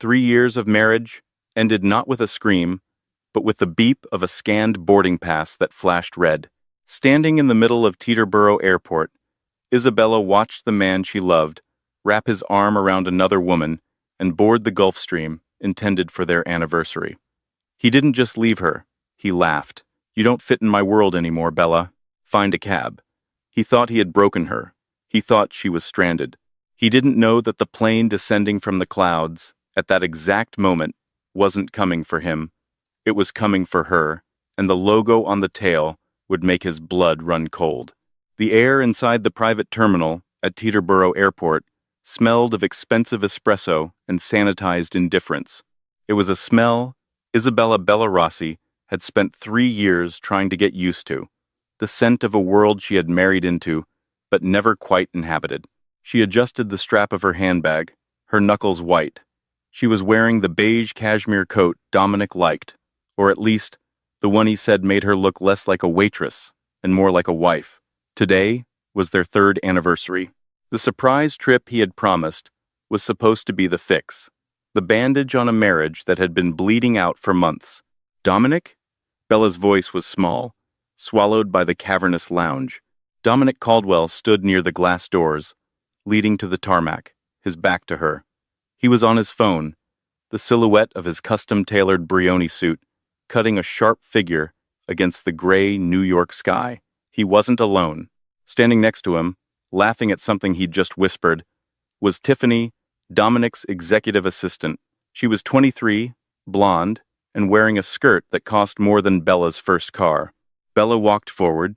3 years of marriage ended not with a scream, but with the beep of a scanned boarding pass that flashed red. Standing in the middle of Teterboro Airport, Isabella watched the man she loved wrap his arm around another woman and board the Gulfstream intended for their anniversary. He didn't just leave her. He laughed. "You don't fit in my world anymore, Bella. Find a cab." He thought he had broken her. He thought she was stranded. He didn't know that the plane descending from the clouds, at that exact moment, wasn't coming for him. It was coming for her, and the logo on the tail would make his blood run cold. The air inside the private terminal at Teterboro Airport smelled of expensive espresso and sanitized indifference. It was a smell Isabella Bellarossi had spent 3 years trying to get used to, the scent of a world she had married into, but never quite inhabited. She adjusted the strap of her handbag, her knuckles white. She was wearing the beige cashmere coat Dominic liked, or at least the one he said made her look less like a waitress and more like a wife. Today was their 3rd anniversary. The surprise trip he had promised was supposed to be the fix, the bandage on a marriage that had been bleeding out for months. Dominic? Bella's voice was small, swallowed by the cavernous lounge. Dominic Caldwell stood near the glass doors, leading to the tarmac, his back to her. He was on his phone, the silhouette of his custom-tailored Brioni suit, cutting a sharp figure against the gray New York sky. He wasn't alone. Standing next to him, laughing at something he'd just whispered, was Tiffany, Dominic's executive assistant. She was 23, blonde, and wearing a skirt that cost more than Bella's first car. Bella walked forward,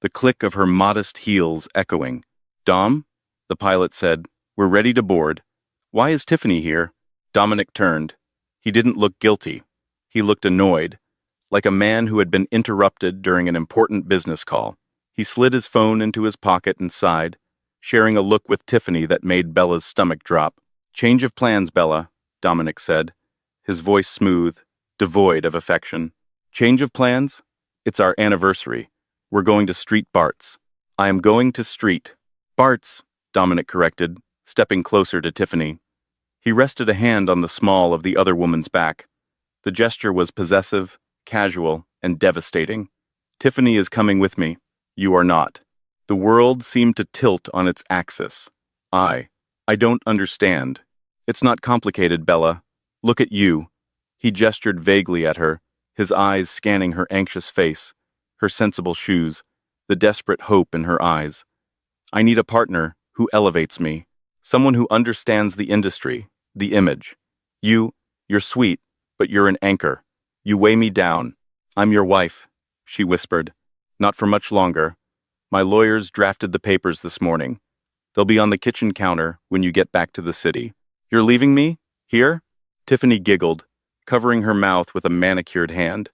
the click of her modest heels echoing. "Dom," the pilot said, "we're ready to board. Why is Tiffany here?" Dominic turned. He didn't look guilty. He looked annoyed, like a man who had been interrupted during an important business call. He slid his phone into his pocket and sighed, sharing a look with Tiffany that made Bella's stomach drop. "Change of plans, Bella," Dominic said, his voice smooth, devoid of affection. "Change of plans? It's our anniversary. We're going to Street Bart's." "I am going to Street Bart's," Dominic corrected, stepping closer to Tiffany. He rested a hand on the small of the other woman's back. The gesture was possessive, casual, and devastating. "Tiffany is coming with me. You are not." The world seemed to tilt on its axis. I don't understand." "It's not complicated, Bella. Look at you." He gestured vaguely at her, his eyes scanning her anxious face, her sensible shoes, the desperate hope in her eyes. "I need a partner who elevates me, someone who understands the industry, the image. You're sweet, but you're an anchor. You weigh me down." "I'm your wife," she whispered. "Not for much longer. My lawyers drafted the papers this morning. They'll be on the kitchen counter when you get back to the city." "You're leaving me? Here?" Tiffany giggled, covering her mouth with a manicured hand.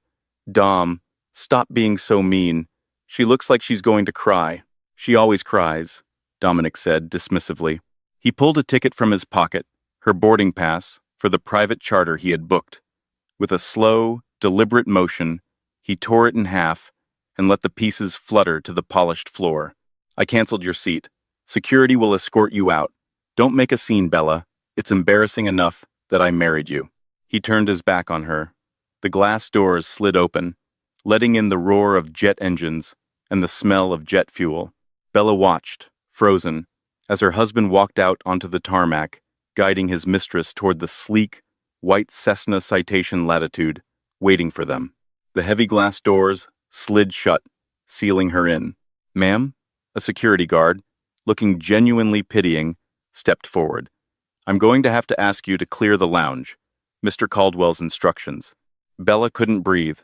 "Dom, stop being so mean. She looks like she's going to cry." "She always cries," Dominic said dismissively. He pulled a ticket from his pocket, her boarding pass, for the private charter he had booked. With a slow, deliberate motion, he tore it in half and let the pieces flutter to the polished floor. "I canceled your seat. Security will escort you out. Don't make a scene, Bella. It's embarrassing enough that I married you." He turned his back on her. The glass doors slid open, letting in the roar of jet engines and the smell of jet fuel. Bella watched, frozen, as her husband walked out onto the tarmac, guiding his mistress toward the sleek, white Cessna Citation Latitude, waiting for them. The heavy glass doors slid shut, sealing her in. "Ma'am?" A security guard, looking genuinely pitying, stepped forward. "I'm going to have to ask you to clear the lounge. Mr. Caldwell's instructions." Bella couldn't breathe.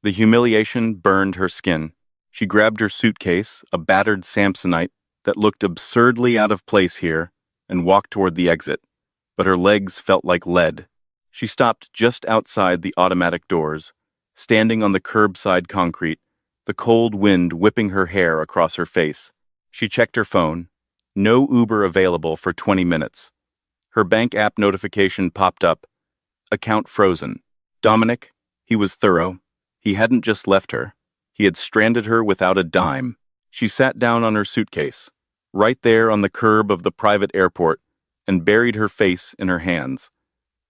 The humiliation burned her skin. She grabbed her suitcase, a battered Samsonite that looked absurdly out of place here, and walked toward the exit. But her legs felt like lead. She stopped just outside the automatic doors, standing on the curbside concrete, the cold wind whipping her hair across her face. She checked her phone. No Uber available for 20 minutes. Her bank app notification popped up. Account frozen. Dominic, he was thorough. He hadn't just left her. He had stranded her without a dime. She sat down on her suitcase, right there on the curb of the private airport, and buried her face in her hands.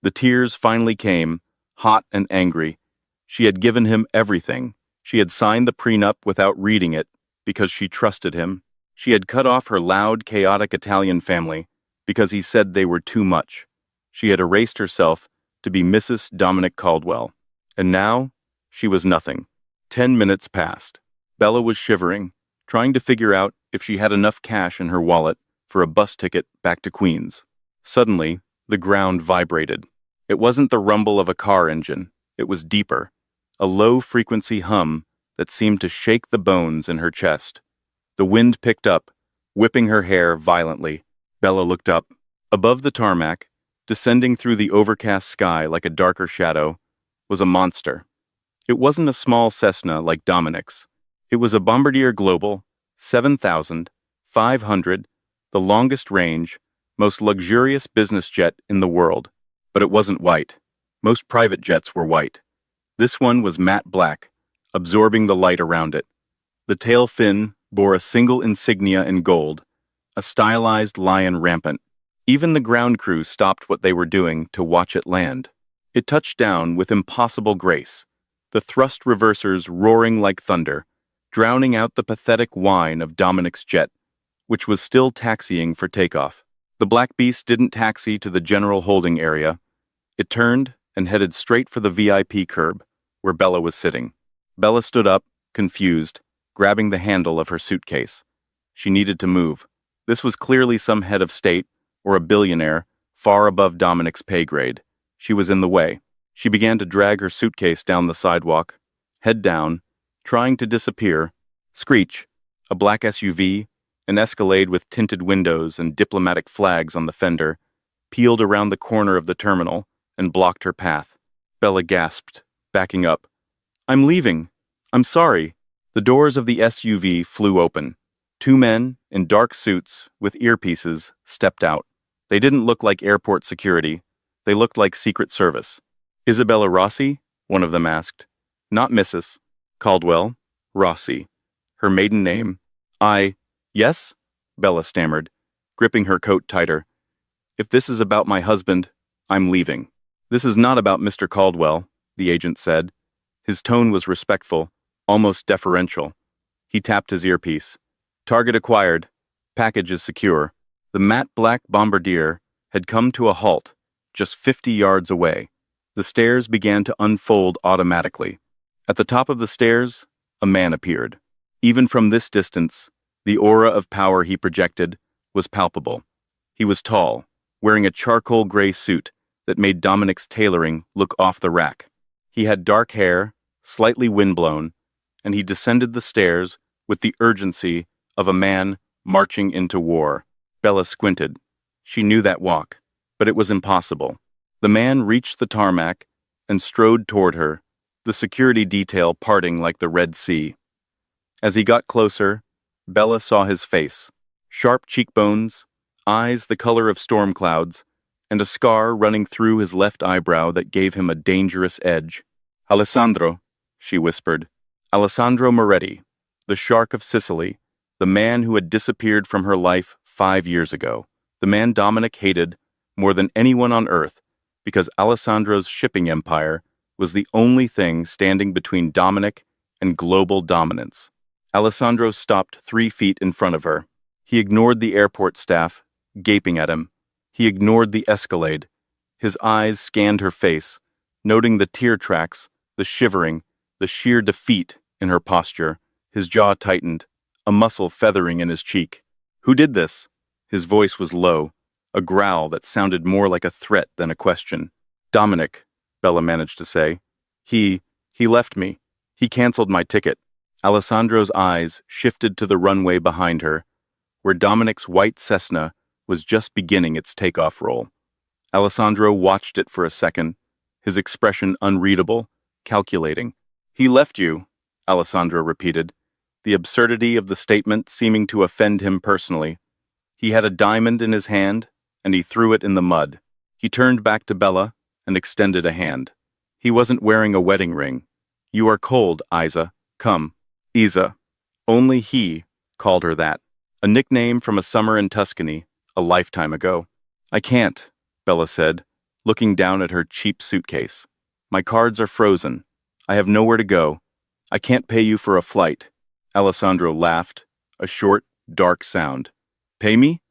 The tears finally came, hot and angry. She had given him everything. She had signed the prenup without reading it, because she trusted him. She had cut off her loud, chaotic Italian family, because he said they were too much. She had erased herself to be Mrs. Dominic Caldwell. And now, she was nothing. 10 minutes passed. Bella was shivering, trying to figure out if she had enough cash in her wallet for a bus ticket back to Queens. Suddenly, the ground vibrated. It wasn't the rumble of a car engine. It was deeper, a low-frequency hum that seemed to shake the bones in her chest. The wind picked up, whipping her hair violently. Bella looked up. Above the tarmac, descending through the overcast sky like a darker shadow, was a monster. It wasn't a small Cessna like Dominic's. It was a Bombardier Global 7500, the longest range, most luxurious business jet in the world. But it wasn't white. Most private jets were white. This one was matte black, absorbing the light around it. The tail fin bore a single insignia in gold, a stylized lion rampant. Even the ground crew stopped what they were doing to watch it land. It touched down with impossible grace, the thrust reversers roaring like thunder, drowning out the pathetic whine of Dominic's jet, which was still taxiing for takeoff. The Black Beast didn't taxi to the general holding area. It turned and headed straight for the VIP curb, where Bella was sitting. Bella stood up, confused, grabbing the handle of her suitcase. She needed to move. This was clearly some head of state, or a billionaire, far above Dominic's pay grade. She was in the way. She began to drag her suitcase down the sidewalk, head down, trying to disappear. Screech, a black SUV, an Escalade with tinted windows and diplomatic flags on the fender, peeled around the corner of the terminal and blocked her path. Bella gasped, backing up. "I'm leaving. I'm sorry." The doors of the SUV flew open. Two men, in dark suits, with earpieces, stepped out. They didn't look like airport security. They looked like Secret Service. "Isabella Rossi?" one of them asked. "Not Mrs. Caldwell. Rossi. Her maiden name." Yes?" Bella stammered, gripping her coat tighter. "If this is about my husband, I'm leaving." "This is not about Mr. Caldwell," the agent said. His tone was respectful, almost deferential. He tapped his earpiece. "Target acquired. Package is secure." The matte black Bombardier had come to a halt, just 50 yards away. The stairs began to unfold automatically. At the top of the stairs, a man appeared. Even from this distance, the aura of power he projected was palpable. He was tall, wearing a charcoal gray suit that made Dominic's tailoring look off the rack. He had dark hair, slightly windblown, and he descended the stairs with the urgency of a man marching into war. Bella squinted. She knew that walk, but it was impossible. The man reached the tarmac and strode toward her, the security detail parting like the Red Sea. As he got closer, Bella saw his face, sharp cheekbones, eyes the color of storm clouds, and a scar running through his left eyebrow that gave him a dangerous edge. "Alessandro," she whispered. "Alessandro Moretti, the shark of Sicily, the man who had disappeared from her life 5 years ago, the man Dominic hated more than anyone on earth, because Alessandro's shipping empire was the only thing standing between Dominic and global dominance." Alessandro stopped 3 feet in front of her. He ignored the airport staff, gaping at him. He ignored the Escalade. His eyes scanned her face, noting the tear tracks, the shivering, the sheer defeat in her posture. His jaw tightened, a muscle feathering in his cheek. "Who did this?" His voice was low, a growl that sounded more like a threat than a question. "Dominic," Bella managed to say. He left me. He canceled my ticket." Alessandro's eyes shifted to the runway behind her, where Dominic's white Cessna was just beginning its takeoff roll. Alessandro watched it for a second, his expression unreadable, calculating. "He left you," Alessandro repeated, the absurdity of the statement seeming to offend him personally. He had a diamond in his hand, and he threw it in the mud. He turned back to Bella and extended a hand. He wasn't wearing a wedding ring. "You are cold, Isa. Come." Isa. Only he called her that. A nickname from a summer in Tuscany, a lifetime ago. "I can't," Bella said, looking down at her cheap suitcase. My cards are frozen. I have nowhere to go. I can't pay you for a flight. Alessandro laughed, a short, dark sound. Pay me?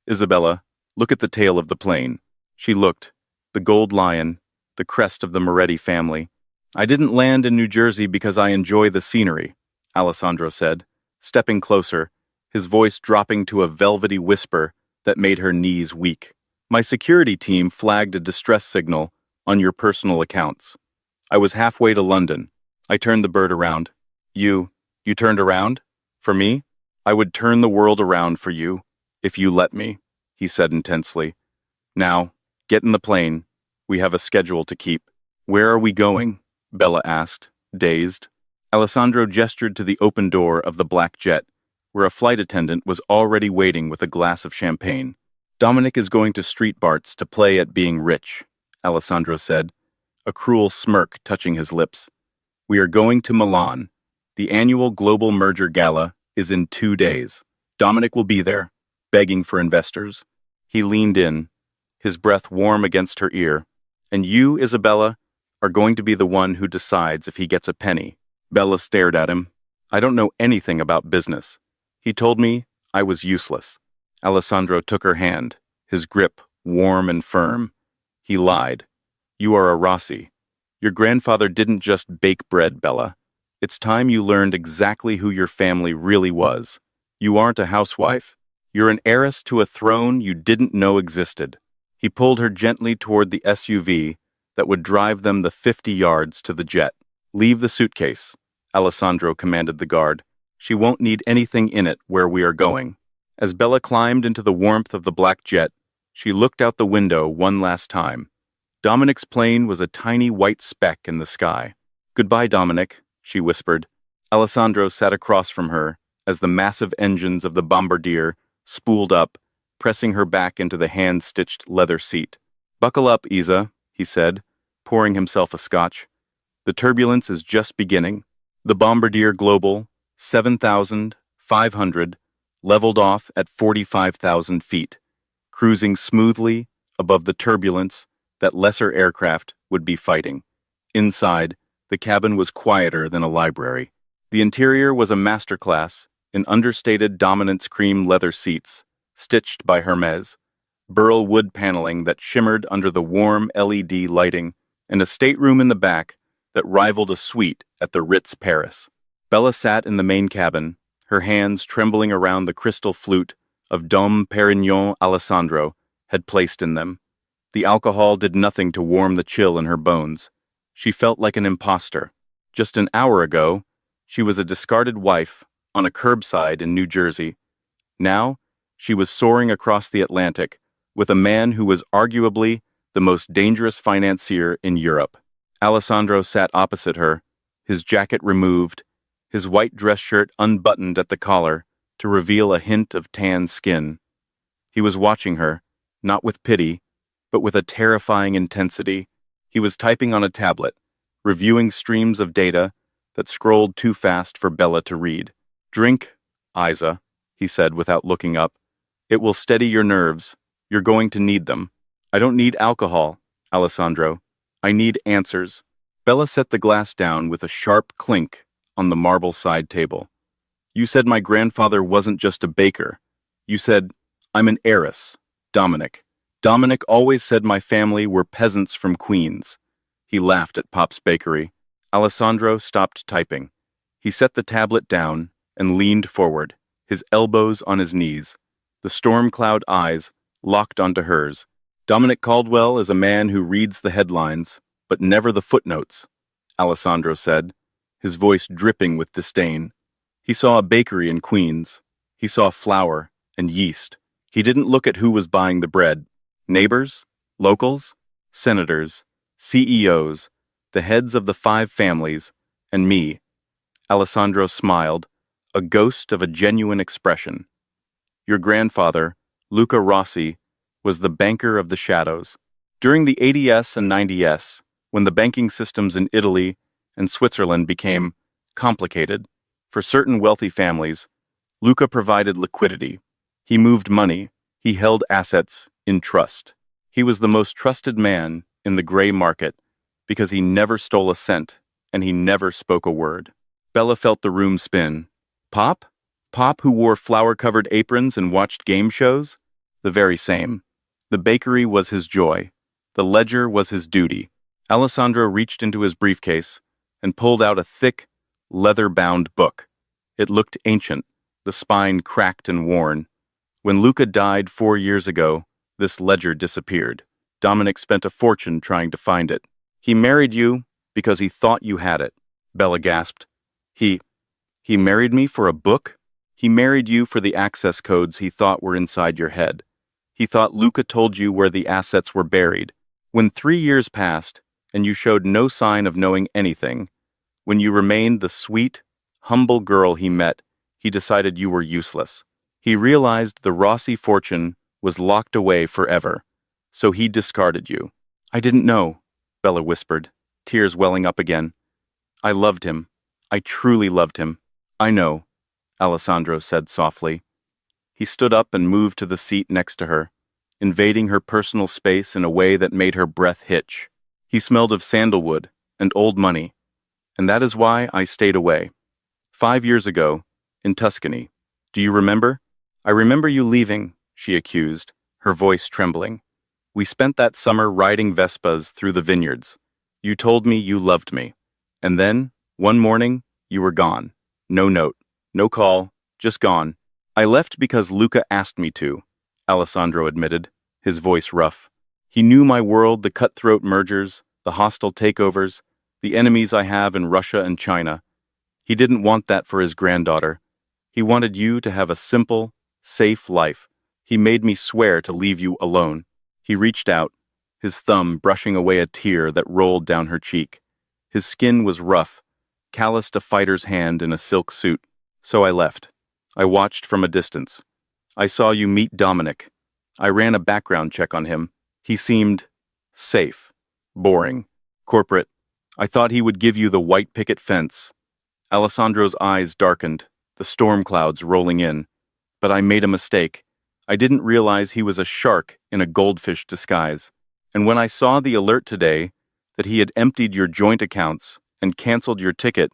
Isabella, look at the tail of the plane. She looked. The gold lion, the crest of the Moretti family. I didn't land in New Jersey because I enjoy the scenery, Alessandro said, stepping closer, his voice dropping to a velvety whisper that made her knees weak. My security team flagged a distress signal on your personal accounts. I was halfway to London. I turned the bird around. You turned around? For me? I would turn the world around for you, if you let me, he said intensely. Now, get in the plane. We have a schedule to keep. Where are we going? Bella asked, dazed. Alessandro gestured to the open door of the black jet, where a flight attendant was already waiting with a glass of champagne. Dominic is going to Street Barts to play at being rich, Alessandro said, a cruel smirk touching his lips. We are going to Milan. The annual Global Merger Gala is in 2 days. Dominic will be there, begging for investors. He leaned in, his breath warm against her ear. And you, Isabella, are going to be the one who decides if he gets a penny. Bella stared at him. I don't know anything about business. He told me I was useless. Alessandro took her hand, his grip warm and firm. He lied. You are a Rossi. Your grandfather didn't just bake bread, Bella. It's time you learned exactly who your family really was. You aren't a housewife. You're an heiress to a throne you didn't know existed. He pulled her gently toward the SUV that would drive them the 50 yards to the jet. Leave the suitcase, Alessandro commanded the guard. She won't need anything in it where we are going. As Bella climbed into the warmth of the black jet, she looked out the window one last time. Dominic's plane was a tiny white speck in the sky. Goodbye, Dominic, she whispered. Alessandro sat across from her as the massive engines of the bombardier spooled up, pressing her back into the hand-stitched leather seat. Buckle up, Isa, he said, pouring himself a scotch. The turbulence is just beginning. The Bombardier Global, 7,500, leveled off at 45,000 feet, cruising smoothly above the turbulence that lesser aircraft would be fighting. Inside, the cabin was quieter than a library. The interior was a masterclass in understated dominance cream leather seats, stitched by Hermes, burl wood paneling that shimmered under the warm LED lighting, and a stateroom in the back that rivaled a suite at the Ritz Paris. Bella sat in the main cabin, her hands trembling around the crystal flute of Dom Perignon Alessandro had placed in them. The alcohol did nothing to warm the chill in her bones. She felt like an imposter. Just an hour ago, she was a discarded wife on a curbside in New Jersey. Now, she was soaring across the Atlantic with a man who was arguably the most dangerous financier in Europe. Alessandro sat opposite her, his jacket removed, his white dress shirt unbuttoned at the collar to reveal a hint of tan skin. He was watching her, not with pity, but with a terrifying intensity. He was typing on a tablet, reviewing streams of data that scrolled too fast for Bella to read. Drink, Isa, he said without looking up. It will steady your nerves. You're going to need them. I don't need alcohol, Alessandro. I need answers. Bella set the glass down with a sharp clink on the marble side table. You said my grandfather wasn't just a baker. You said, I'm an heiress, Dominic. Dominic always said my family were peasants from Queens. He laughed at Pop's bakery. Alessandro stopped typing. He set the tablet down and leaned forward, his elbows on his knees. The storm cloud eyes locked onto hers. Dominic Caldwell is a man who reads the headlines, but never the footnotes, Alessandro said, his voice dripping with disdain. He saw a bakery in Queens. He saw flour and yeast. He didn't look at who was buying the bread. Neighbors? Locals? Senators? CEOs? The heads of the 5 families? And me. Alessandro smiled, a ghost of a genuine expression. Your grandfather, Luca Rossi, was the banker of the shadows. During the 80s and 90s, when the banking systems in Italy and Switzerland became complicated, for certain wealthy families, Luca provided liquidity. He moved money. He held assets in trust. He was the most trusted man in the gray market because he never stole a cent and he never spoke a word. Bella felt the room spin. Pop? Pop who wore flower-covered aprons and watched game shows? The very same. The bakery was his joy. The ledger was his duty. Alessandro reached into his briefcase and pulled out a thick, leather-bound book. It looked ancient, the spine cracked and worn. When Luca died 4 years ago, this ledger disappeared. Dominic spent a fortune trying to find it. He married you because he thought you had it, Bella gasped. He married me for a book? He married you for the access codes he thought were inside your head. He thought Luca told you where the assets were buried. When 3 years passed, and you showed no sign of knowing anything, when you remained the sweet, humble girl he met, he decided you were useless. He realized the Rossi fortune was locked away forever, so he discarded you. I didn't know, Bella whispered, tears welling up again. I loved him. I truly loved him. I know, Alessandro said softly. He stood up and moved to the seat next to her, invading her personal space in a way that made her breath hitch. He smelled of sandalwood and old money, and that is why I stayed away. 5 years ago, in Tuscany. Do you remember? I remember you leaving, she accused, her voice trembling. We spent that summer riding Vespas through the vineyards. You told me you loved me. And then, one morning, you were gone. No note, no call, just gone. I left because Luca asked me to, Alessandro admitted, his voice rough. He knew my world, the cutthroat mergers, the hostile takeovers, the enemies I have in Russia and China. He didn't want that for his granddaughter. He wanted you to have a simple, safe life. He made me swear to leave you alone. He reached out, his thumb brushing away a tear that rolled down her cheek. His skin was rough, calloused a fighter's hand in a silk suit. So I left. I watched from a distance. I saw you meet Dominic. I ran a background check on him. He seemed safe, boring, corporate. I thought he would give you the white picket fence. Alessandro's eyes darkened, the storm clouds rolling in. But I made a mistake. I didn't realize he was a shark in a goldfish disguise. And when I saw the alert today that he had emptied your joint accounts and canceled your ticket,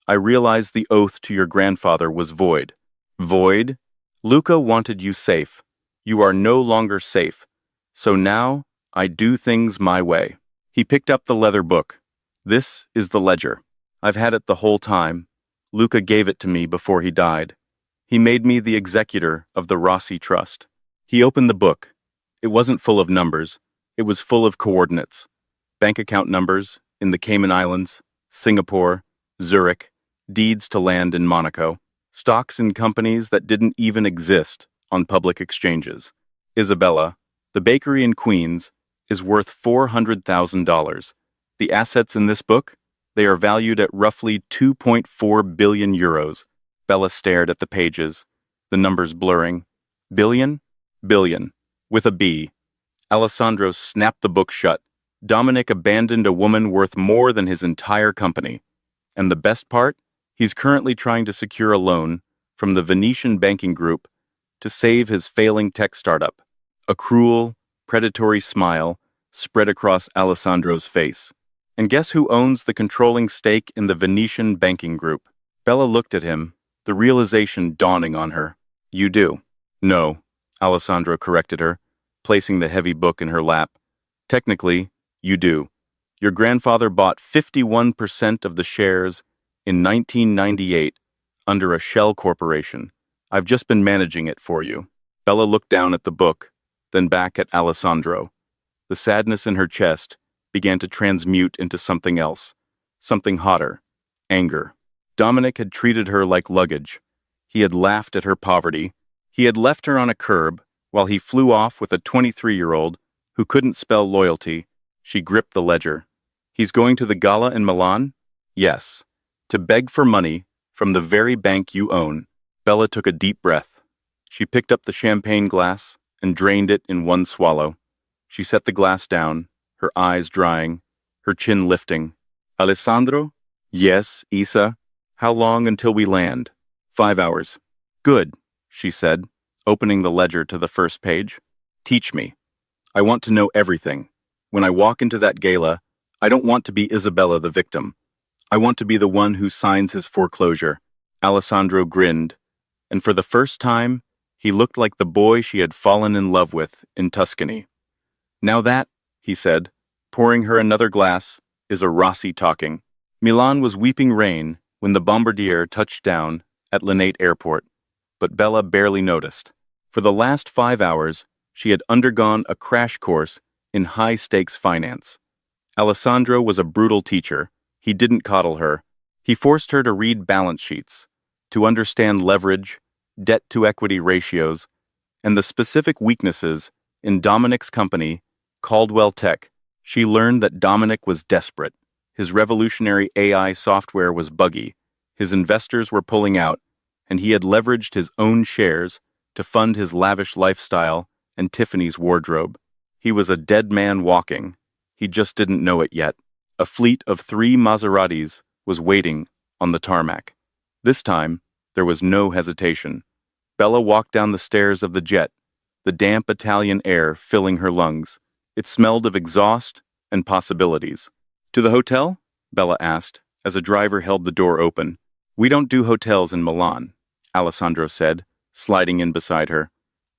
I realized the oath to your grandfather was void. Void? Luca wanted you safe. You are no longer safe. So now, I do things my way. He picked up the leather book. This is the ledger. I've had it the whole time. Luca gave it to me before he died. He made me the executor of the Rossi Trust. He opened the book. It wasn't full of numbers. It was full of coordinates. Bank account numbers in the Cayman Islands, Singapore, Zurich, deeds to land in Monaco, stocks in companies that didn't even exist on public exchanges. Isabella, the bakery in Queens, is worth $400,000. The assets in this book, they are valued at roughly 2.4 billion euros. Bella stared at the pages, the numbers blurring. Billion? Billion. With a B. Alessandro snapped the book shut. Dominic abandoned a woman worth more than his entire company. And the best part? He's currently trying to secure a loan from the Venetian banking group to save his failing tech startup. A cruel, predatory smile spread across Alessandro's face. And guess who owns the controlling stake in the Venetian banking group? Bella looked at him, the realization dawning on her. You do. No, Alessandro corrected her, placing the heavy book in her lap. Technically, you do. Your grandfather bought 51% of the shares in 1998 under a shell corporation. I've just been managing it for you. Bella looked down at the book, then back at Alessandro. The sadness in her chest began to transmute into something else, something hotter, anger. Dominic had treated her like luggage. He had laughed at her poverty. He had left her on a curb while he flew off with a 23-year-old who couldn't spell loyalty. She gripped the ledger. He's going to the gala in Milan? Yes. To beg for money from the very bank you own. Bella took a deep breath. She picked up the champagne glass and drained it in one swallow. She set the glass down, her eyes drying, her chin lifting. Alessandro? Yes, Isa. How long until we land? 5 hours. Good, she said, opening the ledger to the first page. Teach me. I want to know everything. When I walk into that gala, I don't want to be Isabella the victim. I want to be the one who signs his foreclosure." Alessandro grinned, and for the first time, he looked like the boy she had fallen in love with in Tuscany. "Now that," he said, pouring her another glass, "is a Rossi talking." Milan was weeping rain when the bombardier touched down at Linate Airport, but Bella barely noticed. For the last 5 hours, she had undergone a crash course in high-stakes finance. Alessandro was a brutal teacher. He didn't coddle her. He forced her to read balance sheets, to understand leverage, debt-to-equity ratios, and the specific weaknesses in Dominic's company, Caldwell Tech. She learned that Dominic was desperate. His revolutionary AI software was buggy. His investors were pulling out, and he had leveraged his own shares to fund his lavish lifestyle and Tiffany's wardrobe. He was a dead man walking. He just didn't know it yet. A fleet of 3 Maseratis was waiting on the tarmac. This time, there was no hesitation. Bella walked down the stairs of the jet, the damp Italian air filling her lungs. It smelled of exhaust and possibilities. "To the hotel?" Bella asked, as a driver held the door open. "We don't do hotels in Milan," Alessandro said, sliding in beside her.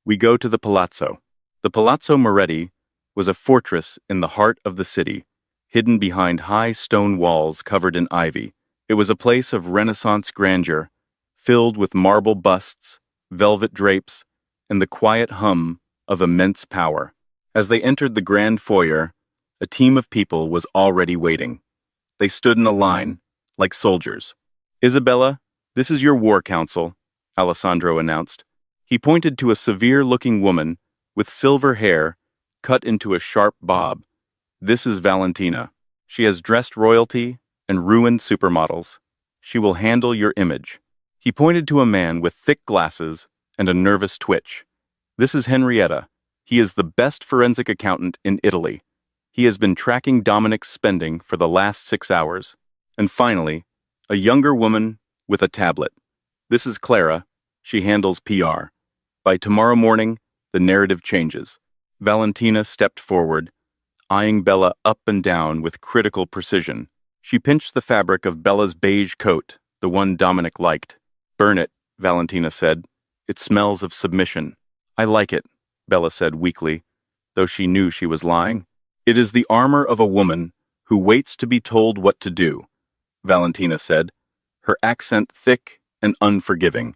"We go to the Palazzo." The Palazzo Moretti was a fortress in the heart of the city, hidden behind high stone walls covered in ivy. It was a place of Renaissance grandeur, filled with marble busts, velvet drapes, and the quiet hum of immense power. As they entered the grand foyer, a team of people was already waiting. They stood in a line, like soldiers. "Isabella, this is your war council," Alessandro announced. He pointed to a severe-looking woman with silver hair cut into a sharp bob. "This is Valentina. She has dressed royalty and ruined supermodels. She will handle your image." He pointed to a man with thick glasses and a nervous twitch. "This is Henrietta. He is the best forensic accountant in Italy. He has been tracking Dominic's spending for the last 6 hours." And finally, a younger woman with a tablet. "This is Clara. She handles PR. By tomorrow morning, the narrative changes." Valentina stepped forward, eyeing Bella up and down with critical precision. She pinched the fabric of Bella's beige coat, the one Dominic liked. "Burn it," Valentina said. "It smells of submission." "I like it," Bella said weakly, though she knew she was lying. "It is the armor of a woman who waits to be told what to do," Valentina said, her accent thick and unforgiving.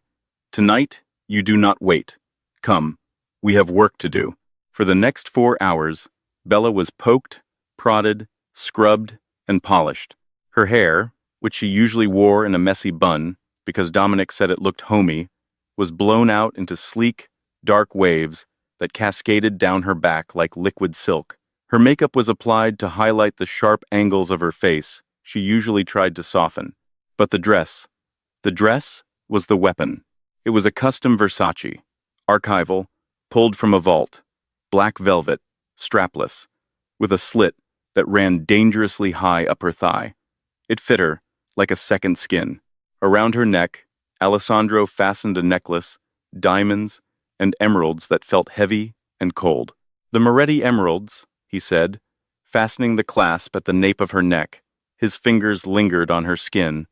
"Tonight, you do not wait. Come, we have work to do." For the next 4 hours, Bella was poked, prodded, scrubbed, and polished. Her hair, which she usually wore in a messy bun because Dominic said it looked homey, was blown out into sleek, dark waves that cascaded down her back like liquid silk. Her makeup was applied to highlight the sharp angles of her face she usually tried to soften. But the dress was the weapon. It was a custom Versace, archival, pulled from a vault, black velvet, strapless, with a slit that ran dangerously high up her thigh. It fit her like a second skin. Around her neck, Alessandro fastened a necklace, diamonds, and emeralds that felt heavy and cold. "The Moretti emeralds," he said, fastening the clasp at the nape of her neck. His fingers lingered on her skin.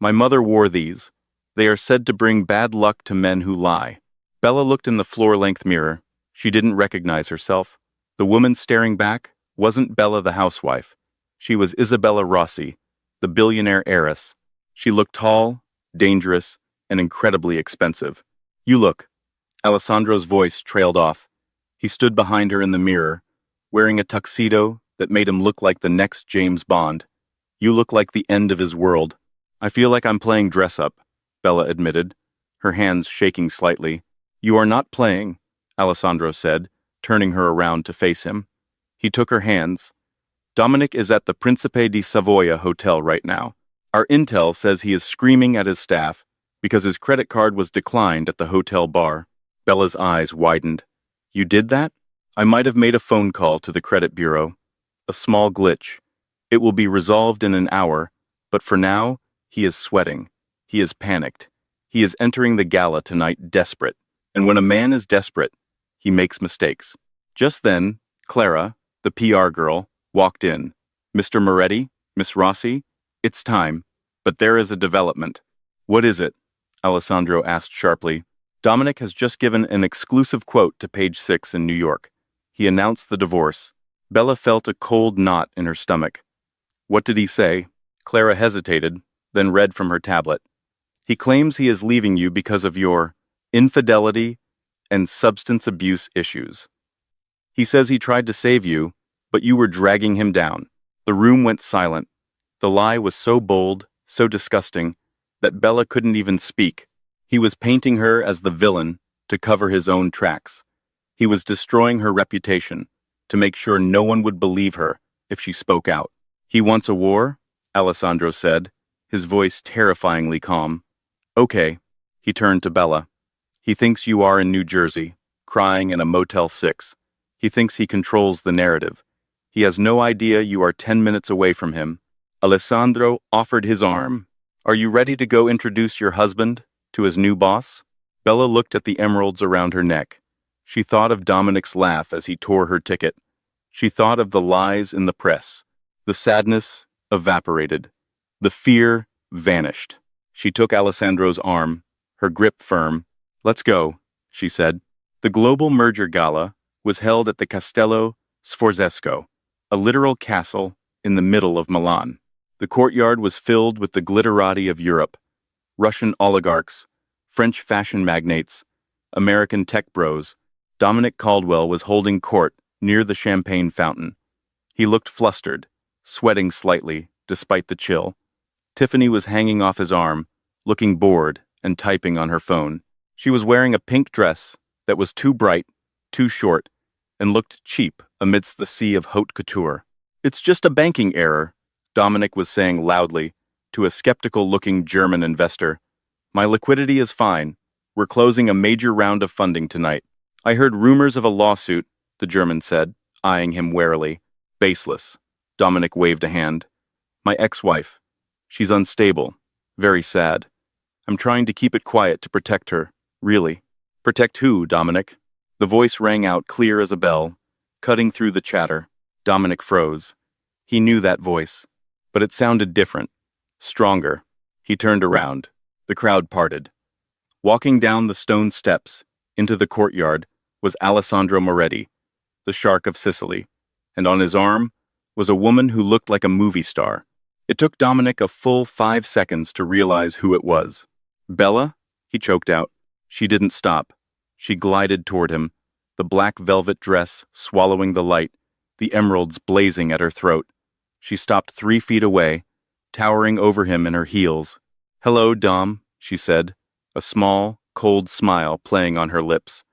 "My mother wore these. They are said to bring bad luck to men who lie." Bella looked in the floor-length mirror. She didn't recognize herself. The woman staring back wasn't Bella the housewife. She was Isabella Rossi, the billionaire heiress. She looked tall, dangerous, and incredibly expensive. "You look." Alessandro's voice trailed off. He stood behind her in the mirror, wearing a tuxedo that made him look like the next James Bond. "You look like the end of his world." "I feel like I'm playing dress-up," Bella admitted, her hands shaking slightly. "You are not playing," Alessandro said, turning her around to face him. He took her hands. "Dominic is at the Principe di Savoia hotel right now. Our intel says he is screaming at his staff because his credit card was declined at the hotel bar." Bella's eyes widened. "You did that?" "I might have made a phone call to the credit bureau. A small glitch. It will be resolved in an hour, but for now, he is sweating. He is panicked. He is entering the gala tonight desperate. And when a man is desperate, he makes mistakes." Just then, Clara, the PR girl, walked in. Mr. Moretti, Miss Rossi, it's time. But there is a development. What is it? Alessandro asked sharply. Dominic has just given an exclusive quote to Page 6 in New York. He announced the divorce. Bella felt a cold knot in her stomach. What did he say? Clara hesitated, then read from her tablet. He claims he is leaving you because of your infidelity and substance abuse issues. He says he tried to save you, but you were dragging him down. The room went silent. The lie was so bold, so disgusting, that Bella couldn't even speak. He was painting her as the villain to cover his own tracks. He was destroying her reputation to make sure no one would believe her if she spoke out. He wants a war? Alessandro said, his voice terrifyingly calm. Okay. He turned to Bella. He thinks you are in New Jersey, crying in a Motel 6. He thinks he controls the narrative. He has no idea you are 10 minutes away from him. Alessandro offered his arm. Are you ready to go introduce your husband to his new boss? Bella looked at the emeralds around her neck. She thought of Dominic's laugh as he tore her ticket. She thought of the lies in the press. The sadness evaporated. The fear vanished. She took Alessandro's arm, her grip firm. Let's go, she said. The global merger gala was held at the Castello Sforzesco, a literal castle in the middle of Milan. The courtyard was filled with the glitterati of Europe, Russian oligarchs, French fashion magnates, American tech bros. Dominic Caldwell was holding court near the champagne fountain. He looked flustered, sweating slightly despite the chill. Tiffany was hanging off his arm, looking bored and typing on her phone. She was wearing a pink dress that was too bright, too short, and looked cheap amidst the sea of haute couture. It's just a banking error, Dominic was saying loudly to a skeptical-looking German investor. My liquidity is fine. We're closing a major round of funding tonight. I heard rumors of a lawsuit, the German said, eyeing him warily. Baseless. Dominic waved a hand. My ex-wife. She's unstable. Very sad. I'm trying to keep it quiet to protect her. Really. Protect who, Dominic? The voice rang out clear as a bell, cutting through the chatter. Dominic froze. He knew that voice, but it sounded different, stronger. He turned around. The crowd parted. Walking down the stone steps into the courtyard was Alessandro Moretti, the shark of Sicily, and on his arm was a woman who looked like a movie star. It took Dominic a full 5 seconds to realize who it was. Bella? He choked out. She didn't stop. She glided toward him, the black velvet dress swallowing the light, the emeralds blazing at her throat. She stopped 3 feet away, towering over him in her heels. Hello, Dom, she said, a small, cold smile playing on her lips.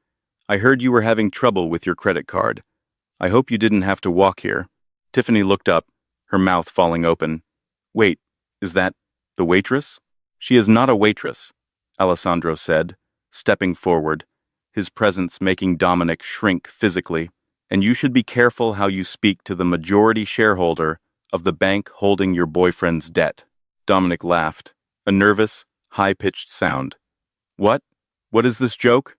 I heard you were having trouble with your credit card. I hope you didn't have to walk here. Tiffany looked up, her mouth falling open. Wait, is that the waitress? She is not a waitress, Alessandro said, stepping forward, his presence making Dominic shrink physically. And you should be careful how you speak to the majority shareholder of the bank holding your boyfriend's debt. Dominic laughed, a nervous, high-pitched sound. What? What is this joke?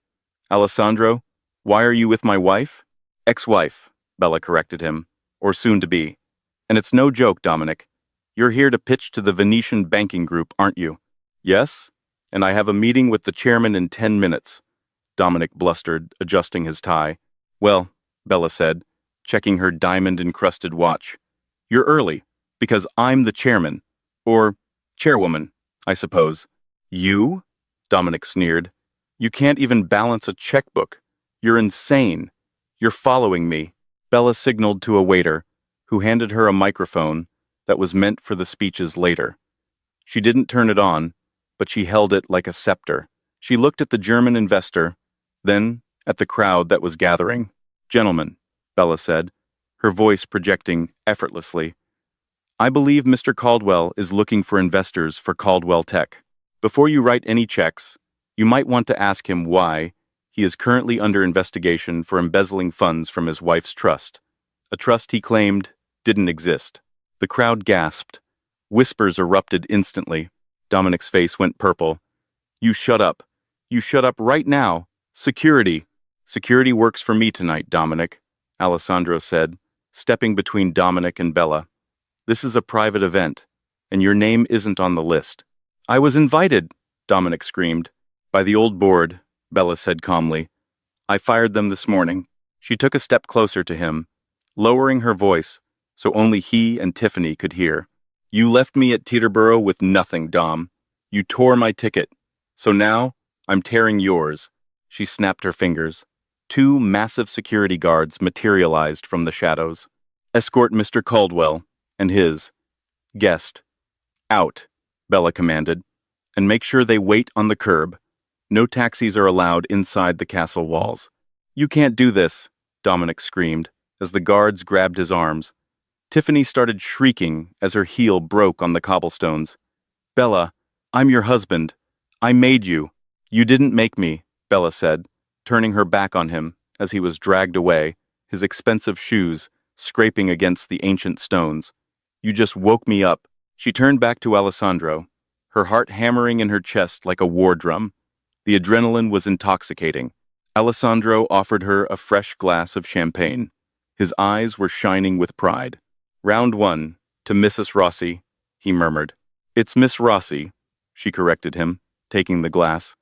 Alessandro, why are you with my wife? Ex-wife, Bella corrected him, or soon-to-be. And it's no joke, Dominic. You're here to pitch to the Venetian banking group, aren't you? Yes, and I have a meeting with the chairman in 10 minutes. Dominic blustered, adjusting his tie. Well, Bella said, checking her diamond-encrusted watch. You're early, because I'm the chairman. Or chairwoman, I suppose. You? Dominic sneered. You can't even balance a checkbook. You're insane. You're following me. Bella signaled to a waiter, who handed her a microphone that was meant for the speeches later. She didn't turn it on, but she held it like a scepter. She looked at the German investor, then at the crowd that was gathering. Gentlemen, Bella said, her voice projecting effortlessly. I believe Mr. Caldwell is looking for investors for Caldwell Tech. Before you write any checks, you might want to ask him why he is currently under investigation for embezzling funds from his wife's trust, a trust he claimed didn't exist. The crowd gasped. Whispers erupted instantly. Dominic's face went purple. You shut up. You shut up right now. Security. Security works for me tonight, Dominic. Alessandro said, stepping between Dominic and Bella. This is a private event, and your name isn't on the list. I was invited, Dominic screamed. By the old board, Bella said calmly. I fired them this morning. She took a step closer to him, lowering her voice so only he and Tiffany could hear. You left me at Teterboro with nothing, Dom. You tore my ticket. So now, I'm tearing yours. She snapped her fingers. Two massive security guards materialized from the shadows. Escort Mr. Caldwell and his guest out, Bella commanded, and make sure they wait on the curb. No taxis are allowed inside the castle walls. You can't do this, Dominic screamed, as the guards grabbed his arms. Tiffany started shrieking as her heel broke on the cobblestones. Bella, I'm your husband. I made you. You didn't make me, Bella said, turning her back on him as he was dragged away, his expensive shoes scraping against the ancient stones. You just woke me up. She turned back to Alessandro, her heart hammering in her chest like a war drum. The adrenaline was intoxicating. Alessandro offered her a fresh glass of champagne. His eyes were shining with pride. Round 1, to Mrs. Rossi, he murmured. It's Miss Rossi, she corrected him, taking the glass.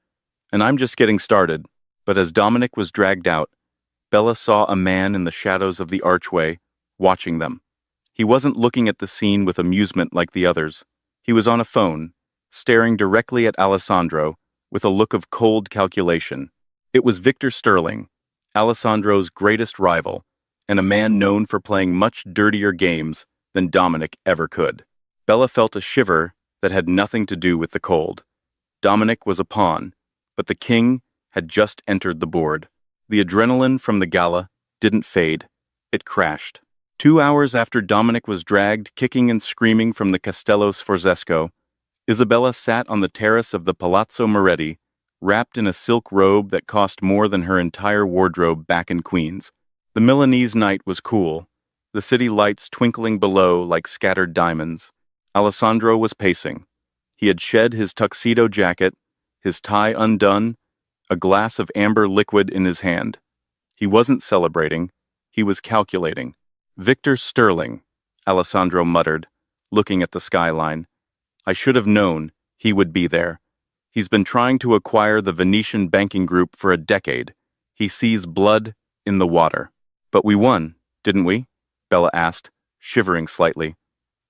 And I'm just getting started. But as Dominic was dragged out, Bella saw a man in the shadows of the archway, watching them. He wasn't looking at the scene with amusement like the others. He was on a phone, staring directly at Alessandro with a look of cold calculation. It was Victor Sterling, Alessandro's greatest rival, and a man known for playing much dirtier games than Dominic ever could. Bella felt a shiver that had nothing to do with the cold. Dominic was a pawn, but the king had just entered the board. The adrenaline from the gala didn't fade. It crashed. 2 hours after Dominic was dragged, kicking and screaming from the Castello Sforzesco, Isabella sat on the terrace of the Palazzo Moretti, wrapped in a silk robe that cost more than her entire wardrobe back in Queens. The Milanese night was cool, the city lights twinkling below like scattered diamonds. Alessandro was pacing. He had shed his tuxedo jacket, his tie undone, a glass of amber liquid in his hand. He wasn't celebrating, he was calculating. Victor Sterling, Alessandro muttered, looking at the skyline. I should have known he would be there. He's been trying to acquire the Venetian banking group for a decade. He sees blood in the water. But we won, didn't we? Bella asked, shivering slightly.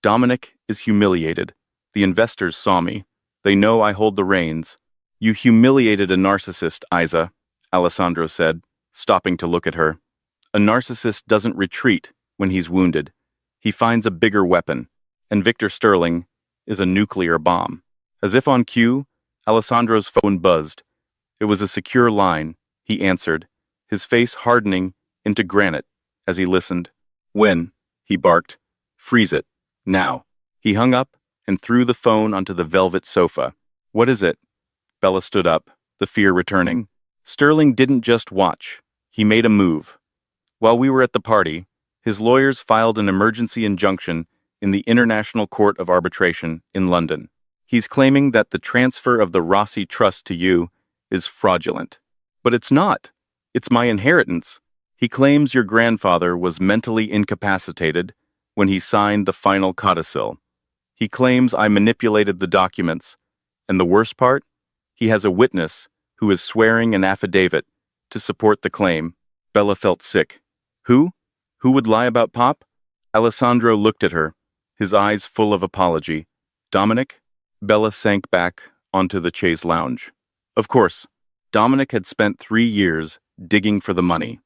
Dominic is humiliated. The investors saw me. They know I hold the reins. You humiliated a narcissist, Isa, Alessandro said, stopping to look at her. A narcissist doesn't retreat when he's wounded. He finds a bigger weapon, and Victor Sterling is a nuclear bomb. As if on cue, Alessandro's phone buzzed. It was a secure line, he answered, his face hardening into granite as he listened. When? He barked. Freeze it. Now. He hung up and threw the phone onto the velvet sofa. What is it? Bella stood up, the fear returning. Sterling didn't just watch. He made a move. While we were at the party, his lawyers filed an emergency injunction in the International Court of Arbitration in London. He's claiming that the transfer of the Rossi Trust to you is fraudulent. But it's not. It's my inheritance. He claims your grandfather was mentally incapacitated when he signed the final codicil. He claims I manipulated the documents. And the worst part? He has a witness who is swearing an affidavit to support the claim. Bella felt sick. Who? Who would lie about Pop? Alessandro looked at her, his eyes full of apology. Dominic? Bella sank back onto the chaise lounge. Of course, Dominic had spent 3 years digging for the money.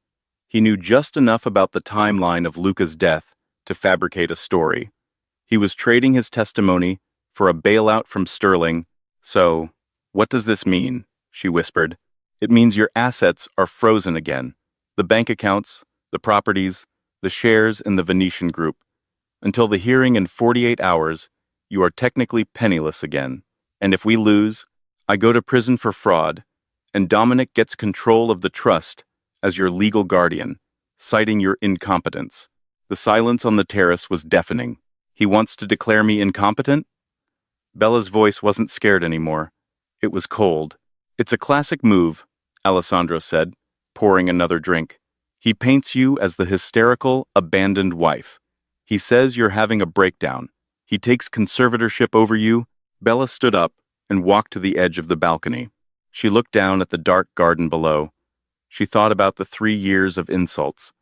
He knew just enough about the timeline of Luca's death to fabricate a story. He was trading his testimony for a bailout from Sterling. So, what does this mean? She whispered. It means your assets are frozen again. The bank accounts, the properties, the shares in the Venetian group. Until the hearing in 48 hours, you are technically penniless again. And if we lose, I go to prison for fraud, and Dominic gets control of the trust as your legal guardian, citing your incompetence. The silence on the terrace was deafening. He wants to declare me incompetent? Bella's voice wasn't scared anymore. It was cold. It's a classic move, Alessandro said, pouring another drink. He paints you as the hysterical, abandoned wife. He says you're having a breakdown. He takes conservatorship over you. Bella stood up and walked to the edge of the balcony. She looked down at the dark garden below. She thought about the 3 years of insults,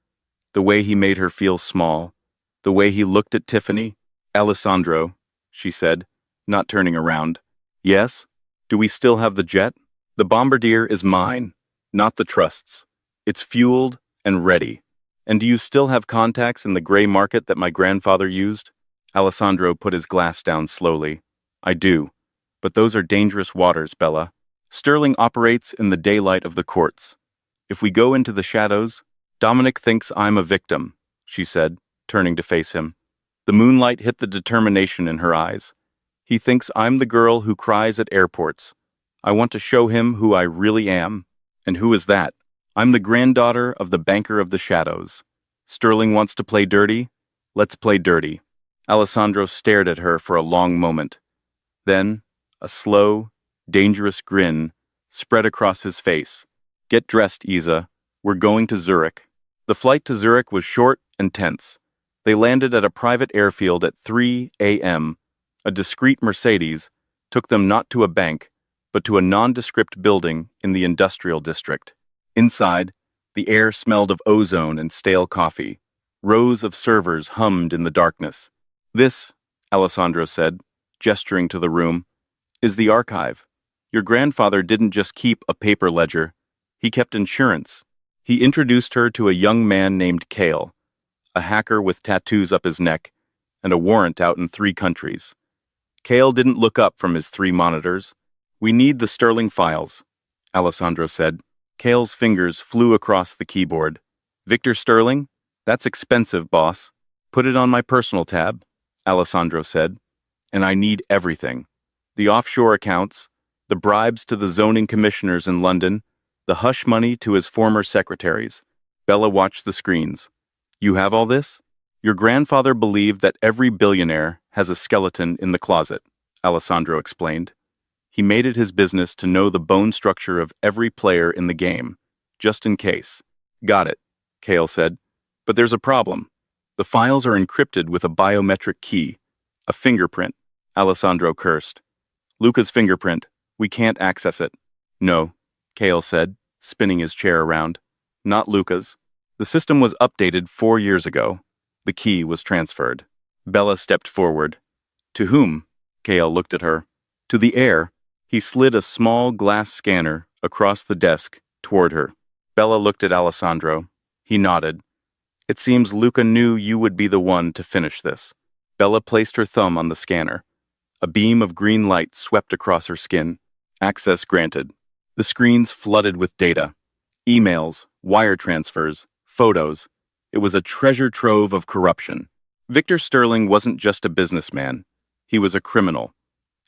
the way he made her feel small, the way he looked at Tiffany. Alessandro, she said, not turning around. Yes? Do we still have the jet? The bombardier is mine, not the trust's. It's fueled and ready. And do you still have contacts in the gray market that my grandfather used? Alessandro put his glass down slowly. I do. But those are dangerous waters, Bella. Sterling operates in the daylight of the courts. If we go into the shadows, Dominic thinks I'm a victim, she said, turning to face him. The moonlight hit the determination in her eyes. He thinks I'm the girl who cries at airports. I want to show him who I really am. And who is that? I'm the granddaughter of the banker of the shadows. Sterling wants to play dirty? Let's play dirty. Alessandro stared at her for a long moment. Then, a slow, dangerous grin spread across his face. Get dressed, Isa. We're going to Zurich. The flight to Zurich was short and tense. They landed at a private airfield at 3 a.m. A discreet Mercedes took them not to a bank, but to a nondescript building in the industrial district. Inside, the air smelled of ozone and stale coffee. Rows of servers hummed in the darkness. This, Alessandro said, gesturing to the room, is the archive. Your grandfather didn't just keep a paper ledger. He kept insurance. He introduced her to a young man named Cale, a hacker with tattoos up his neck and a warrant out in 3 countries. Cale didn't look up from his 3 monitors. We need the Sterling files, Alessandro said. Cale's fingers flew across the keyboard. Victor Sterling? That's expensive, boss. Put it on my personal tab, Alessandro said. And I need everything. The offshore accounts, the bribes to the zoning commissioners in London, the hush money to his former secretaries. Bella watched the screens. You have all this? Your grandfather believed that every billionaire has a skeleton in the closet, Alessandro explained. He made it his business to know the bone structure of every player in the game, just in case. Got it, Cale said. But there's a problem. The files are encrypted with a biometric key, a fingerprint, Alessandro cursed. Luca's fingerprint. We can't access it. No, Cale said, spinning his chair around. Not Luca's. The system was updated 4 years ago. The key was transferred. Bella stepped forward. To whom? Cale looked at her. To the heir. He slid a small glass scanner across the desk toward her. Bella looked at Alessandro. He nodded. It seems Luca knew you would be the one to finish this. Bella placed her thumb on the scanner. A beam of green light swept across her skin. Access granted. The screens flooded with data. Emails, wire transfers, photos. It was a treasure trove of corruption. Victor Sterling wasn't just a businessman. He was a criminal.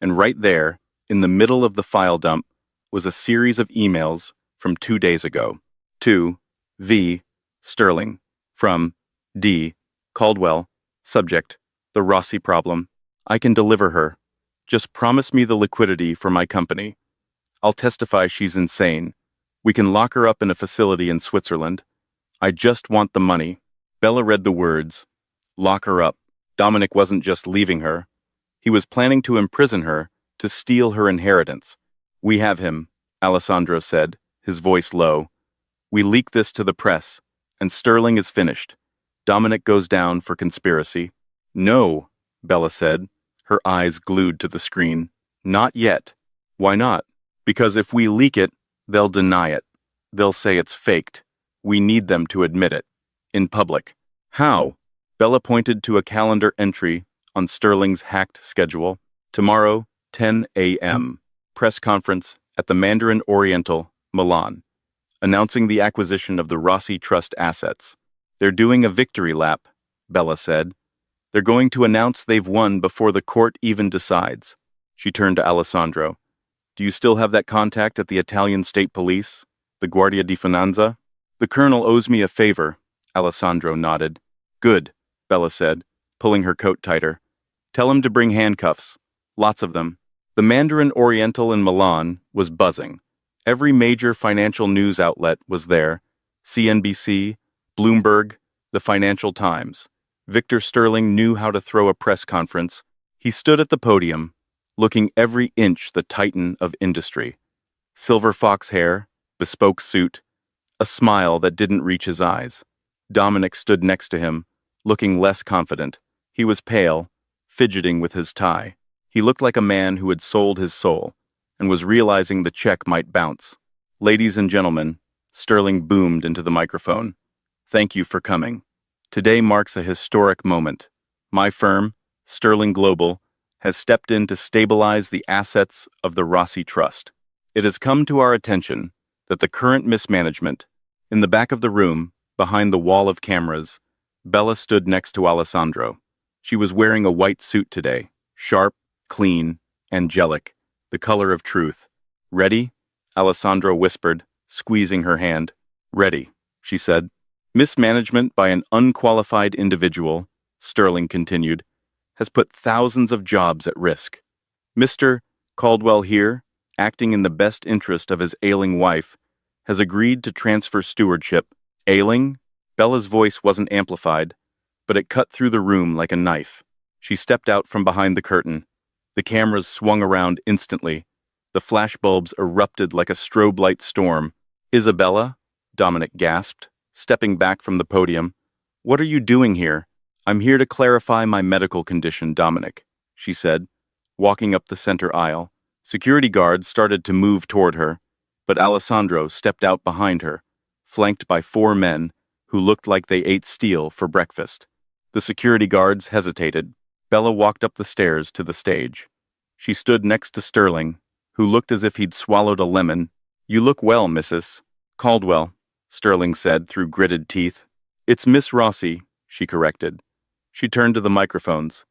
And right there, in the middle of the file dump, was a series of emails from 2 days ago. To V. Sterling. From D. Caldwell. Subject. The Rossi problem. I can deliver her. Just promise me the liquidity for my company. I'll testify she's insane. We can lock her up in a facility in Switzerland. I just want the money. Bella read the words. Lock her up. Dominic wasn't just leaving her. He was planning to imprison her, to steal her inheritance. We have him, Alessandro said, his voice low. We leak this to the press, and Sterling is finished. Dominic goes down for conspiracy. No, Bella said, her eyes glued to the screen. Not yet. Why not? Because if we leak it, they'll deny it. They'll say it's faked. We need them to admit it. In public. How? Bella pointed to a calendar entry on Sterling's hacked schedule. Tomorrow, 10 a.m. Press conference at the Mandarin Oriental, Milan, announcing the acquisition of the Rossi Trust assets. They're doing a victory lap, Bella said. They're going to announce they've won before the court even decides. She turned to Alessandro. Do you still have that contact at the Italian State Police, the Guardia di Finanza? The colonel owes me a favor, Alessandro nodded. Good, Bella said, pulling her coat tighter. Tell him to bring handcuffs. Lots of them. The Mandarin Oriental in Milan was buzzing. Every major financial news outlet was there. CNBC, Bloomberg, the Financial Times. Victor Sterling knew how to throw a press conference. He stood at the podium, looking every inch the titan of industry. Silver fox hair, bespoke suit, a smile that didn't reach his eyes. Dominic stood next to him, looking less confident. He was pale, fidgeting with his tie. He looked like a man who had sold his soul and was realizing the check might bounce. Ladies and gentlemen, Sterling boomed into the microphone. Thank you for coming. Today marks a historic moment. My firm, Sterling Global, has stepped in to stabilize the assets of the Rossi Trust. It has come to our attention that the current mismanagement, in the back of the room, behind the wall of cameras, Bella stood next to Aleandro. She was wearing a white suit today, sharp, clean, angelic, the color of truth. Ready? Aleandro whispered, squeezing her hand. Ready, she said. Mismanagement by an unqualified individual, Sterling continued, has put thousands of jobs at risk. Mr. Caldwell here, acting in the best interest of his ailing wife, has agreed to transfer stewardship. Ailing? Bella's voice wasn't amplified, but it cut through the room like a knife. She stepped out from behind the curtain. The cameras swung around instantly. The flashbulbs erupted like a strobe light storm. Isabella? Dominic gasped, stepping back from the podium. What are you doing here? I'm here to clarify my medical condition, Dominic, she said, walking up the center aisle. Security guards started to move toward her, but Aleandro stepped out behind her, flanked by 4 men who looked like they ate steel for breakfast. The security guards hesitated. Bella walked up the stairs to the stage. She stood next to Sterling, who looked as if he'd swallowed a lemon. You look well, Mrs. Caldwell, Sterling said through gritted teeth. It's Miss Rossi, she corrected. She turned to the microphones.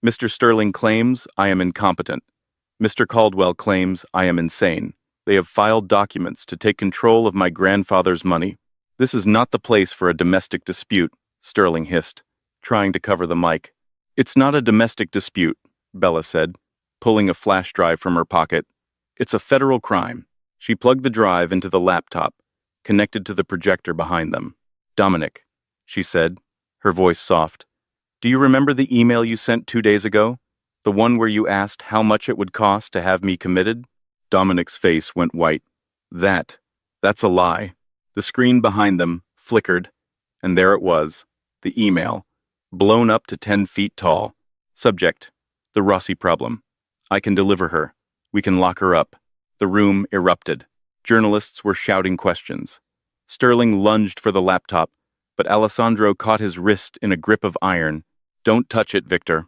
Mr. Sterling claims I am incompetent. Mr. Caldwell claims I am insane. They have filed documents to take control of my grandfather's money. This is not the place for a domestic dispute, Sterling hissed, trying to cover the mic. It's not a domestic dispute, Bella said, pulling a flash drive from her pocket. It's a federal crime. She plugged the drive into the laptop, connected to the projector behind them. Dominic, she said, her voice soft. Do you remember the email you sent 2 days ago? The one where you asked how much it would cost to have me committed? Dominic's face went white. That's a lie. The screen behind them flickered, and there it was, the email, blown up to 10 feet tall. Subject, the Rossi problem. I can deliver her. We can lock her up. The room erupted. Journalists were shouting questions. Sterling lunged for the laptop, but Aleandro caught his wrist in a grip of iron. Don't touch it, Victor,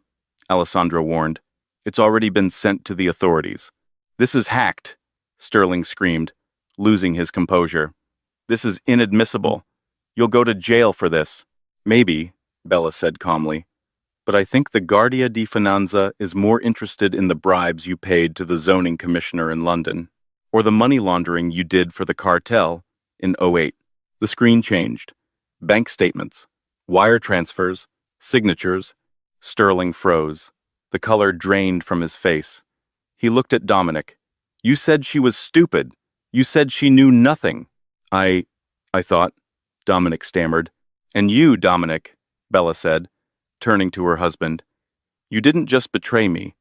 Aleandro warned. It's already been sent to the authorities. This is hacked, Sterling screamed, losing his composure. This is inadmissible. You'll go to jail for this. Maybe, Bella said calmly. But I think the Guardia di Finanza is more interested in the bribes you paid to the zoning commissioner in London, or the money laundering you did for the cartel in '08. The screen changed. Bank statements, wire transfers, signatures. Sterling froze. The color drained from his face. He looked at Dominic. You said she was stupid. You said she knew nothing. I thought, Dominic stammered. And you, Dominic, Bella said, turning to her husband. You didn't just betray me.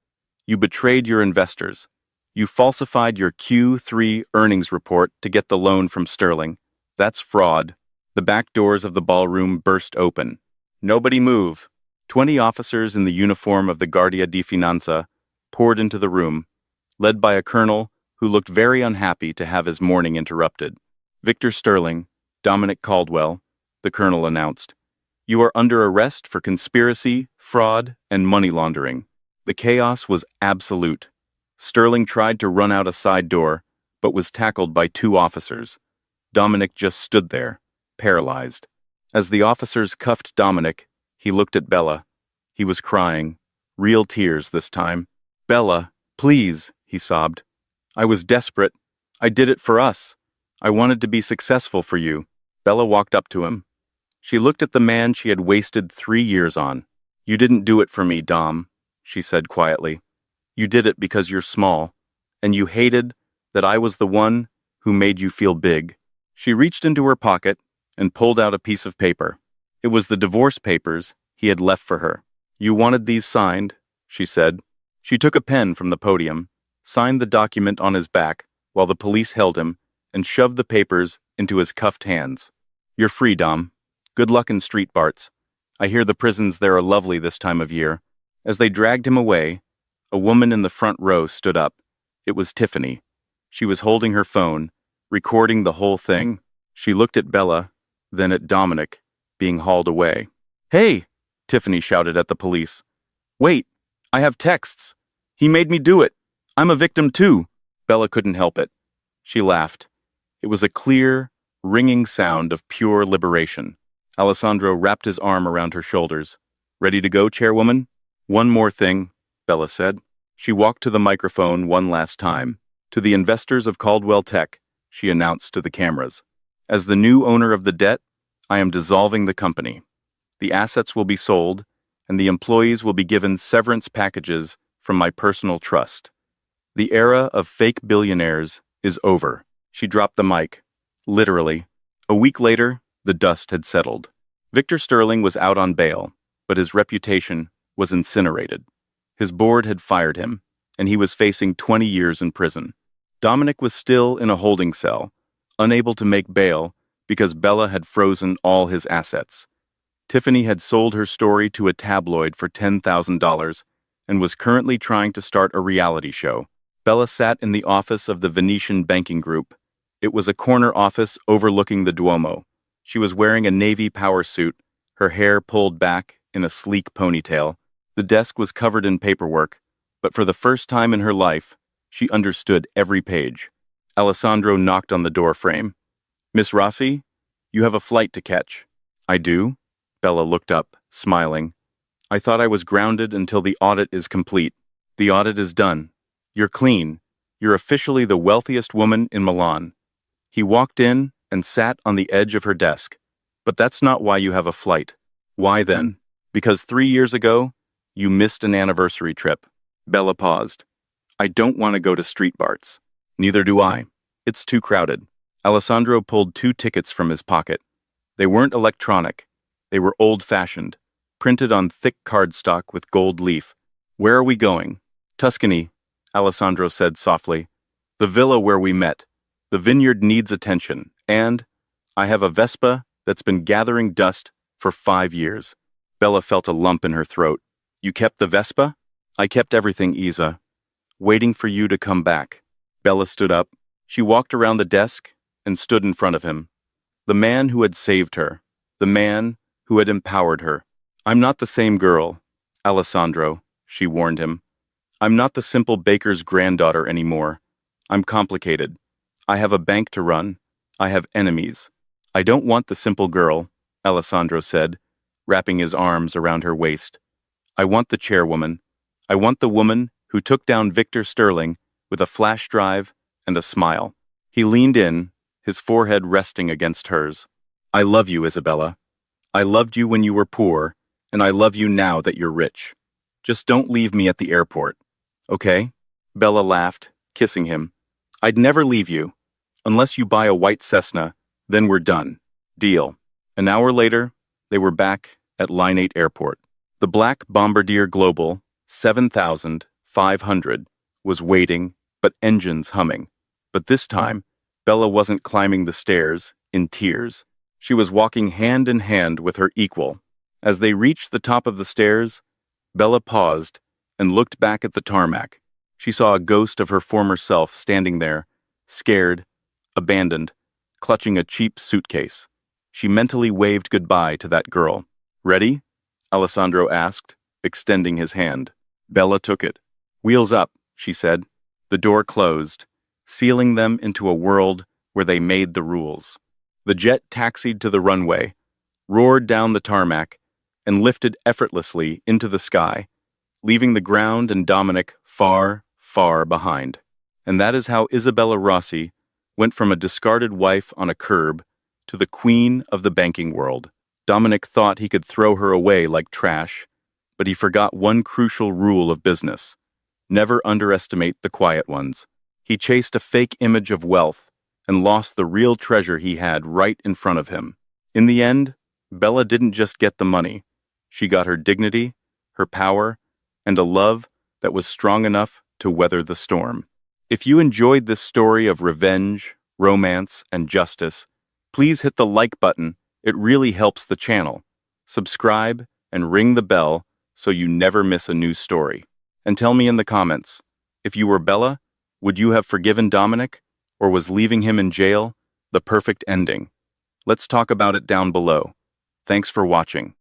You betrayed your investors. You falsified your Q3 earnings report to get the loan from Sterling. That's fraud. The back doors of the ballroom burst open. Nobody move. 20 officers in the uniform of the Guardia di Finanza poured into the room, led by a colonel who looked very unhappy to have his morning interrupted. Victor Sterling, Dominic Caldwell, the colonel announced. You are under arrest for conspiracy, fraud, and money laundering. The chaos was absolute. Sterling tried to run out a side door, but was tackled by 2 officers. Dominic just stood there, paralyzed. As the officers cuffed Dominic, he looked at Bella. He was crying, real tears this time. Bella, please, he sobbed. I was desperate. I did it for us. I wanted to be successful for you. Bella walked up to him. She looked at the man she had wasted 3 years on. You didn't do it for me, Dom, she said quietly. You did it because you're small, and you hated that I was the one who made you feel big. She reached into her pocket and pulled out a piece of paper. It was the divorce papers he had left for her. "You wanted these signed," she said. She took a pen from the podium, signed the document on his back while the police held him, and shoved the papers into his cuffed hands. "You're free, Dom. Good luck in street Barts. I hear the prisons there are lovely this time of year." As they dragged him away, a woman in the front row stood up. It was Tiffany. She was holding her phone, recording the whole thing. She looked at Bella, then at Dominic, being hauled away. "Hey!" Tiffany shouted at the police. "Wait! I have texts! He made me do it! I'm a victim too!" Bella couldn't help it. She laughed. It was a clear, ringing sound of pure liberation. Alessandro wrapped his arm around her shoulders. "Ready to go, chairwoman?" "One more thing," Bella said. She walked to the microphone one last time. "To the investors of Caldwell Tech," she announced to the cameras. "As the new owner of the debt, I am dissolving the company. The assets will be sold, and the employees will be given severance packages from my personal trust. The era of fake billionaires is over." She dropped the mic. Literally. A week later, the dust had settled. Victor Sterling was out on bail, but his reputation was incinerated. His board had fired him, and he was facing 20 years in prison. Dominic was still in a holding cell, unable to make bail because Bella had frozen all his assets. Tiffany had sold her story to a tabloid for $10,000 and was currently trying to start a reality show. Bella sat in the office of the Venetian banking group. It was a corner office overlooking the Duomo. She was wearing a navy power suit, her hair pulled back in a sleek ponytail. The desk was covered in paperwork, but for the first time in her life, she understood every page. Alessandro knocked on the door frame. "Miss Rossi, you have a flight to catch." "I do?" Bella looked up, smiling. "I thought I was grounded until the audit is complete." "The audit is done. You're clean. You're officially the wealthiest woman in Milan." He walked in and sat on the edge of her desk. "But that's not why you have a flight." "Why then?" "Because 3 years ago, you missed an anniversary trip." Bella paused. "I don't want to go to street Barts." "Neither do I. It's too crowded." Alessandro pulled 2 tickets from his pocket. They weren't electronic. They were old-fashioned, printed on thick cardstock with gold leaf. "Where are we going?" "Tuscany," Alessandro said softly. "The villa where we met. The vineyard needs attention, and I have a Vespa that's been gathering dust for 5 years." Bella felt a lump in her throat. "You kept the Vespa?" "I kept everything, Isa. Waiting for you to come back." Bella stood up. She walked around the desk and stood in front of him. The man who had saved her. The man who had empowered her. "I'm not the same girl, Alessandro," she warned him. "I'm not the simple baker's granddaughter anymore. I'm complicated. I have a bank to run. I have enemies. I don't want the simple girl," Alessandro said, wrapping his arms around her waist. "I want the chairwoman. I want the woman who took down Victor Sterling with a flash drive and a smile." He leaned in, his forehead resting against hers. "I love you, Isabella. I loved you when you were poor, and I love you now that you're rich. Just don't leave me at the airport, okay?" Bella laughed, kissing him. "I'd never leave you. Unless you buy a white Cessna, then we're done. Deal." An hour later, they were back at Line 8 Airport. The black Bombardier Global 7500 was waiting, but engines humming. But this time, Bella wasn't climbing the stairs in tears. She was walking hand in hand with her equal. As they reached the top of the stairs, Bella paused and looked back at the tarmac. She saw a ghost of her former self standing there, scared, abandoned, clutching a cheap suitcase. She mentally waved goodbye to that girl. "Ready?" Alessandro asked, extending his hand. Bella took it. "Wheels up," she said. The door closed, sealing them into a world where they made the rules. The jet taxied to the runway, roared down the tarmac, and lifted effortlessly into the sky, leaving the ground and Dominic far, far behind. And that is how Isabella Rossi went from a discarded wife on a curb to the queen of the banking world. Dominic thought he could throw her away like trash, but he forgot one crucial rule of business: never underestimate the quiet ones. He chased a fake image of wealth and lost the real treasure he had right in front of him. In the end, Bella didn't just get the money. She got her dignity, her power, and a love that was strong enough to weather the storm. If you enjoyed this story of revenge, romance, and justice, please hit the like button. It really helps the channel. Subscribe and ring the bell so you never miss a new story. And tell me in the comments, if you were Bella, would you have forgiven Dominic, or was leaving him in jail the perfect ending? Let's talk about it down below. Thanks for watching.